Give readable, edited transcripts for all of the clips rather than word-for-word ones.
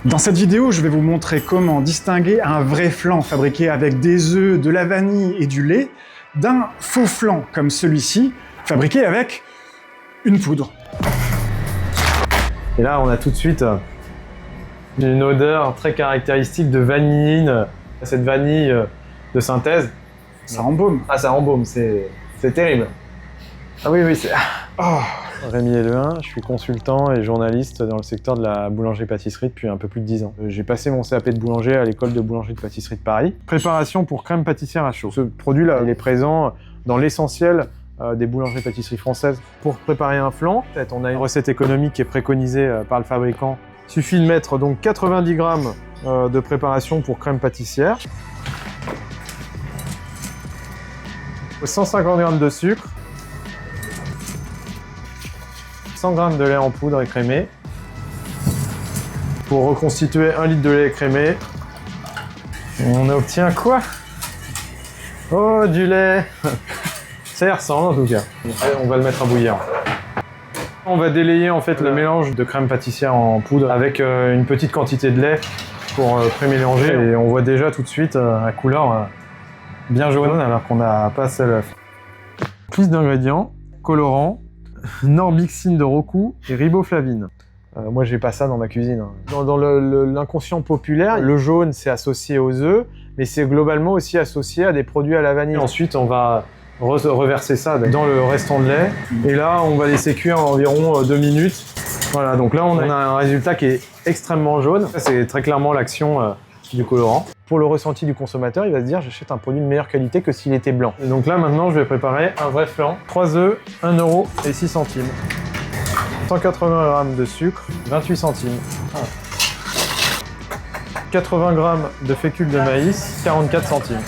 Dans cette vidéo, je vais vous montrer comment distinguer un vrai flan fabriqué avec des œufs, de la vanille et du lait d'un faux flan comme celui-ci, fabriqué avec une poudre. Et là, on a tout de suite une odeur très caractéristique de vanilline. Cette vanille de synthèse. Ça embaume. Ah, ça embaume, c'est terrible. Ah oui, c'est... Oh. Rémi Hellein, je suis consultant et journaliste dans le secteur de la boulangerie-pâtisserie depuis un peu plus de 10 ans. J'ai passé mon CAP de boulanger à l'école de boulangerie-pâtisserie de Paris. Préparation pour crème pâtissière à chaud. Ce produit-là, il est présent dans l'essentiel des boulangeries-pâtisseries françaises. Pour préparer un flan, on a une recette économique qui est préconisée par le fabricant. Il suffit de mettre donc 90 grammes de préparation pour crème pâtissière, 150 grammes de sucre, 100 g de lait en poudre écrémé. Pour reconstituer 1 litre de lait écrémé, on obtient quoi? Oh, du lait. Ça y ressemble en tout cas. Allez, on va le mettre à bouillir. On va délayer en fait le mélange de crème pâtissière en poudre avec une petite quantité de lait pour pré-mélanger. Et on voit déjà tout de suite la couleur bien jaune alors qu'on n'a pas assez l'œuf. Plus d'ingrédients, colorants, Norbixine de Roku et riboflavine. Moi, j'ai pas ça dans ma cuisine. Dans l'inconscient populaire, le jaune, c'est associé aux œufs, mais c'est globalement aussi associé à des produits à la vanille. Ensuite, on va reverser ça dans le restant de lait. Et là, on va laisser cuire environ 2 minutes. Voilà, donc là, on a un résultat qui est extrêmement jaune. C'est très clairement l'action du colorant. Pour le ressenti du consommateur, il va se dire j'achète un produit de meilleure qualité que s'il était blanc. Et donc là maintenant je vais préparer un vrai flan. 3 œufs, 1 € et 6 centimes. 180 g de sucre, 28 centimes. 80 g de fécule de maïs, 44 centimes.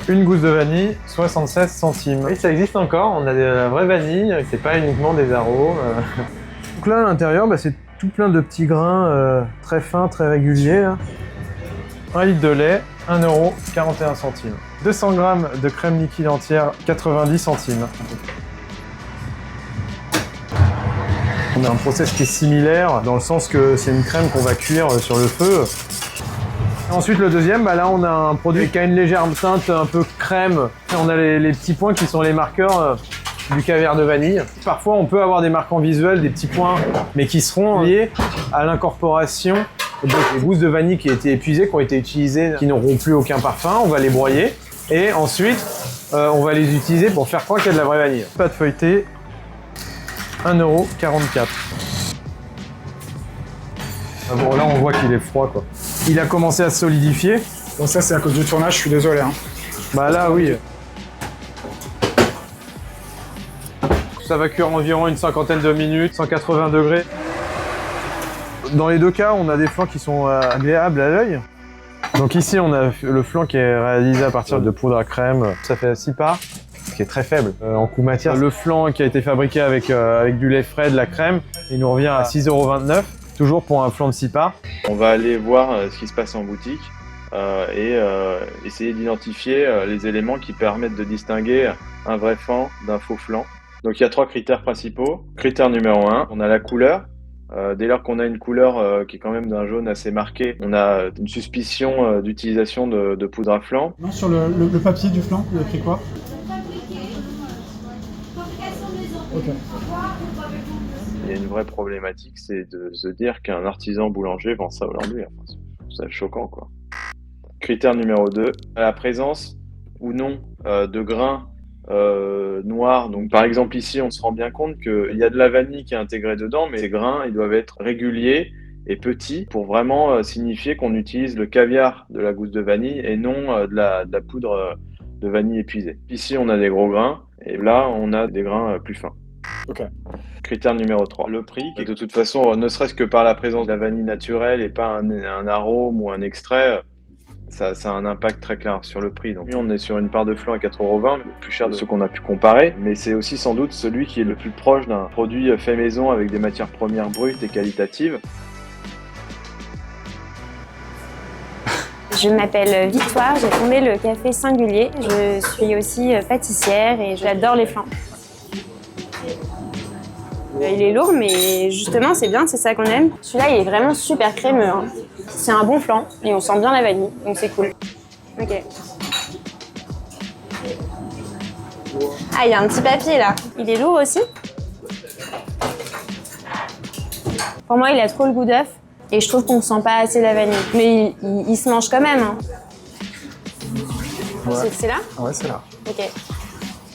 Une gousse de vanille, 76 centimes. Et ça existe encore, on a de la vraie vanille, c'est pas uniquement des arômes. Donc là à l'intérieur, c'est tout plein de petits grains très fins, très réguliers. Là. 1 litre de lait, 1 € 41 centimes. 200 g de crème liquide entière, 90 centimes. On a un process qui est similaire, dans le sens que c'est une crème qu'on va cuire sur le feu. Ensuite, le deuxième, là on a un produit qui a une légère teinte un peu crème. On a les petits points qui sont les marqueurs du caviar de vanille. Parfois, on peut avoir des marquants visuels, des petits points, mais qui seront liés à l'incorporation des gousses de vanille qui ont été épuisées, qui ont été utilisées, qui n'auront plus aucun parfum. On va les broyer et ensuite on va les utiliser pour faire croire qu'il y a de la vraie vanille. Pâte feuilletée, 1 € 44. Bon, là on voit qu'il est froid quoi. Il a commencé à se solidifier. Donc ça c'est à cause du tournage, je suis désolé. Là oui. Ça va cuire environ une cinquantaine de minutes, 180 degrés. Dans les deux cas, on a des flans qui sont agréables à l'œil. Donc ici, on a le flan qui est réalisé à partir de poudre à crème. Ça fait 6 parts, ce qui est très faible en coût matière. Le flan qui a été fabriqué avec du lait frais, de la crème, il nous revient à 6,29 €, toujours pour un flan de 6 parts. On va aller voir ce qui se passe en boutique et essayer d'identifier les éléments qui permettent de distinguer un vrai flan d'un faux flan. Donc il y a 3 critères principaux. Critère numéro 1, on a la couleur. Dès lors qu'on a une couleur qui est quand même d'un jaune assez marqué, on a une suspicion d'utilisation de poudre à flan. Non, sur le papier du flan, il y a écrit quoi? Okay. Il y a une vraie problématique, c'est de se dire qu'un artisan boulanger vend ça aujourd'hui. Enfin, c'est choquant quoi. Critère numéro 2, la présence ou non de grains noirs. Donc par exemple ici on se rend bien compte qu'il y a de la vanille qui est intégrée dedans, mais ces grains ils doivent être réguliers et petits pour vraiment signifier qu'on utilise le caviar de la gousse de vanille et non de la poudre de vanille épuisée. Ici on a des gros grains et là on a des grains plus fins. Okay. Critère numéro 3, le prix, qui de toute façon ne serait-ce que par la présence de la vanille naturelle et pas un arôme ou un extrait, ça a un impact très clair sur le prix. Donc on est sur une part de flan à 4,20 €, le plus cher de ce qu'on a pu comparer, mais c'est aussi sans doute celui qui est le plus proche d'un produit fait maison avec des matières premières brutes et qualitatives. Je m'appelle Victoire, j'ai fondé le Café Singulier. Je suis aussi pâtissière et j'adore les flans. Il est lourd, mais justement, c'est bien, c'est ça qu'on aime. Celui-là, il est vraiment super crémeux. C'est un bon flan et on sent bien la vanille, donc c'est cool. Ok. Ah, il y a un petit papier là. Il est lourd aussi. Pour moi, il a trop le goût d'œuf et je trouve qu'on ne sent pas assez la vanille. Mais il se mange quand même. Hein. Ouais. C'est là? Ouais, c'est là. Ok.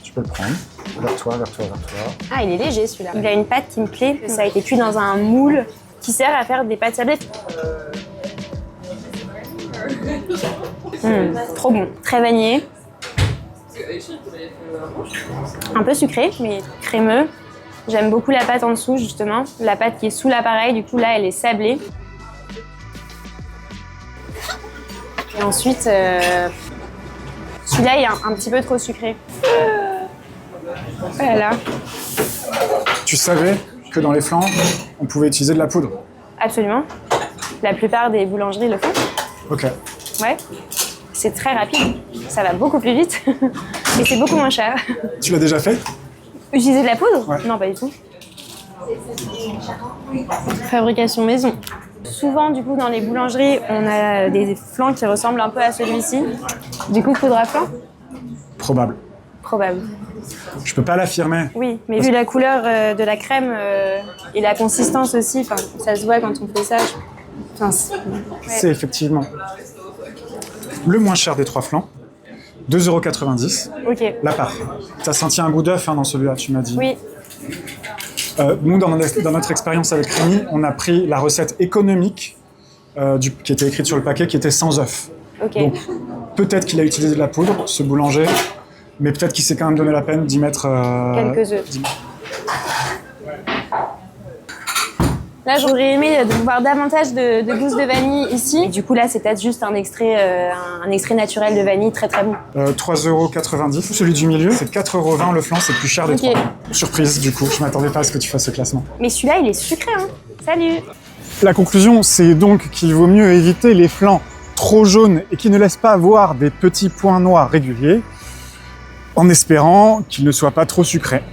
Tu peux le prendre. Vers toi, vers toi, vers toi. Ah, il est léger celui-là. Il a une pâte qui me plaît. Ça a été cuit dans un moule qui sert à faire des pâtes sablées. Trop bon. Très vanillé. Un peu sucré, mais crémeux. J'aime beaucoup la pâte en dessous, justement. La pâte qui est sous l'appareil, du coup, là, elle est sablée. Et ensuite, celui-là, il est un petit peu trop sucré. Oh là là. Tu savais que dans les flancs, on pouvait utiliser de la poudre? Absolument. La plupart des boulangeries le font. Ok. Ouais. C'est très rapide. Ça va beaucoup plus vite. Et c'est beaucoup moins cher. Tu l'as déjà fait? Utiliser de la poudre? Ouais. Non, pas du tout. Fabrication maison. Souvent, du coup, dans les boulangeries, on a des flancs qui ressemblent un peu à celui-ci. Du coup, poudre à flan? Probable. Probable. Je peux pas l'affirmer. Oui, mais vu la couleur de la crème et la consistance aussi, ça se voit quand on fait ça. C'est effectivement le moins cher des 3 flancs. 2,90 €. Ok. La part. T'as senti un goût d'œuf dans celui-là, tu m'as dit. Oui. Nous, dans notre expérience avec Rémi, on a pris la recette économique qui était écrite sur le paquet, qui était sans œuf. Ok. Donc, peut-être qu'il a utilisé de la poudre, ce boulanger, mais peut-être qu'il s'est quand même donné la peine d'y mettre... Quelques œufs. Là, j'aurais aimé de voir davantage de gousse de vanille ici. Et du coup, là, c'est peut-être juste un extrait naturel de vanille très très bon. 3,90 €. Celui du milieu, c'est 4,20 € le flanc, c'est le plus cher des 3. Surprise, du coup, je m'attendais pas à ce que tu fasses ce classement. Mais celui-là, il est sucré, hein. Salut! La conclusion, c'est donc qu'il vaut mieux éviter les flancs trop jaunes et qui ne laissent pas voir des petits points noirs réguliers, en espérant qu'ils ne soient pas trop sucrés.